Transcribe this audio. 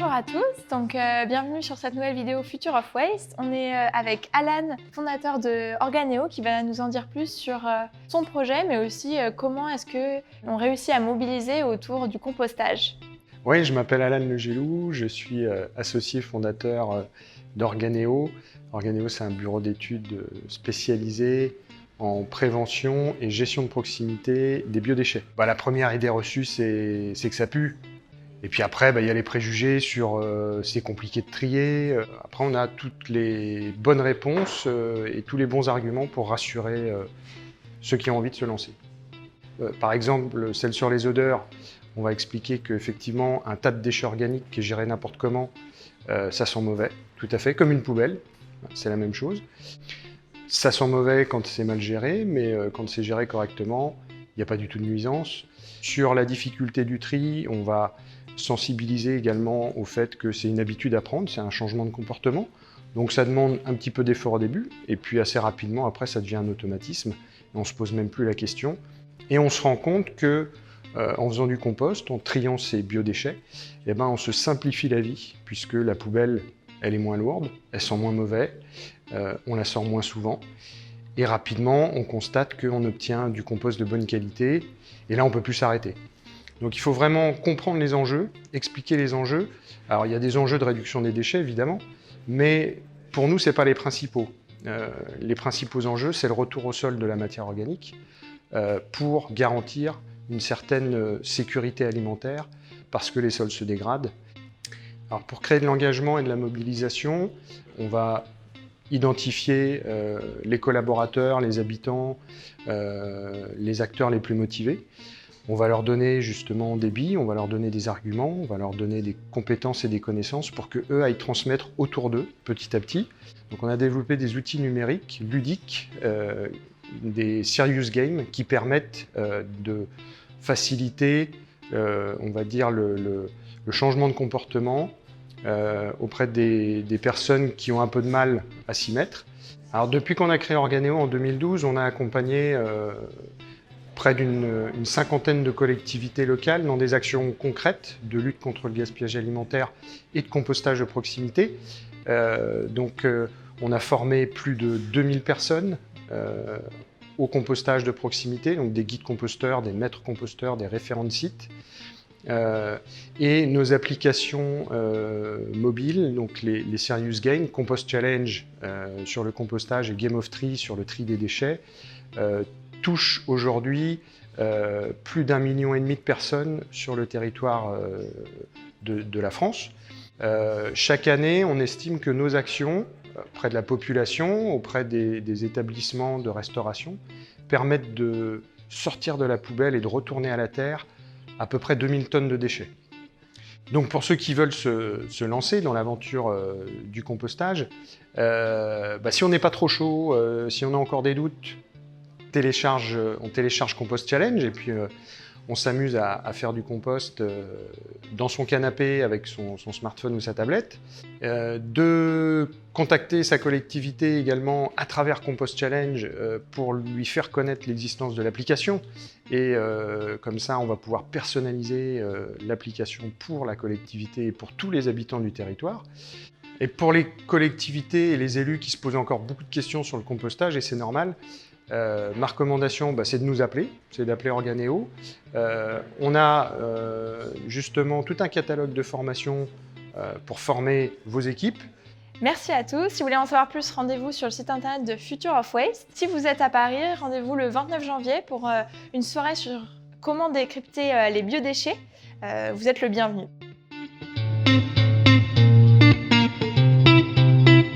Bonjour à tous, bienvenue sur cette nouvelle vidéo Future of Waste. On est avec Alan, fondateur de Organéo, qui va nous en dire plus sur son projet, mais aussi comment est-ce qu'on réussit à mobiliser autour du compostage. Oui, je m'appelle Alan Legélou, je suis associé fondateur d'Organéo. Organéo, c'est un bureau d'études spécialisé en prévention et gestion de proximité des biodéchets. La première idée reçue, c'est que ça pue. Et puis après, il y a les préjugés sur c'est compliqué de trier. Après, on a toutes les bonnes réponses et tous les bons arguments pour rassurer ceux qui ont envie de se lancer. Par exemple, celle sur les odeurs, on va expliquer qu'effectivement, un tas de déchets organiques qui est géré n'importe comment, ça sent mauvais, tout à fait, comme une poubelle, c'est la même chose. Ça sent mauvais quand c'est mal géré, mais quand c'est géré correctement, il n'y a pas du tout de nuisance. Sur la difficulté du tri, on va sensibiliser également au fait que c'est une habitude à prendre, c'est un changement de comportement. Donc ça demande un petit peu d'effort au début, et puis assez rapidement, après, ça devient un automatisme, et on ne se pose même plus la question. Et on se rend compte que en faisant du compost, en triant ces biodéchets, on se simplifie la vie, puisque la poubelle, elle est moins lourde, elle sent moins mauvais, on la sort moins souvent, et rapidement, on constate qu'on obtient du compost de bonne qualité, et là, on ne peut plus s'arrêter. Donc il faut vraiment comprendre les enjeux, expliquer les enjeux. Alors il y a des enjeux de réduction des déchets, évidemment, mais pour nous, ce n'est pas les principaux. Les principaux enjeux, c'est le retour au sol de la matière organique pour garantir une certaine sécurité alimentaire parce que les sols se dégradent. Alors pour créer de l'engagement et de la mobilisation, on va identifier les collaborateurs, les habitants, les acteurs les plus motivés. On va leur donner justement des billes, on va leur donner des arguments, on va leur donner des compétences et des connaissances pour qu'eux aillent transmettre autour d'eux petit à petit. Donc on a développé des outils numériques, ludiques, des serious games qui permettent de faciliter, on va dire, le changement de comportement auprès des personnes qui ont un peu de mal à s'y mettre. Alors depuis qu'on a créé Organéo en 2012, on a accompagné près d'une cinquantaine de collectivités locales dans des actions concrètes de lutte contre le gaspillage alimentaire et de compostage de proximité. On a formé plus de 2000 personnes au compostage de proximité, donc des guides composteurs, des maîtres composteurs, des référents de sites. Et nos applications mobiles, donc les Serious Games, Compost Challenge sur le compostage et Game of Tree sur le tri des déchets, touchent aujourd'hui plus d'1,5 million de personnes sur le territoire de la France. Chaque année, on estime que nos actions auprès de la population, auprès des établissements de restauration, permettent de sortir de la poubelle et de retourner à la terre à peu près 2000 tonnes de déchets. Donc pour ceux qui veulent se lancer dans l'aventure du compostage, si on n'est pas trop chaud, si on a encore des doutes, on télécharge Compost Challenge et puis on s'amuse à faire du compost dans son canapé avec son smartphone ou sa tablette. De contacter sa collectivité également à travers Compost Challenge pour lui faire connaître l'existence de l'application. Et comme ça, on va pouvoir personnaliser l'application pour la collectivité et pour tous les habitants du territoire. Et pour les collectivités et les élus qui se posent encore beaucoup de questions sur le compostage, et c'est normal, ma recommandation, c'est de nous appeler, c'est d'appeler Organéo. On a justement tout un catalogue de formations pour former vos équipes. Merci à tous. Si vous voulez en savoir plus, rendez-vous sur le site internet de Future of Waste. Si vous êtes à Paris, rendez-vous le 29 janvier pour une soirée sur comment décrypter les biodéchets. Vous êtes le bienvenu.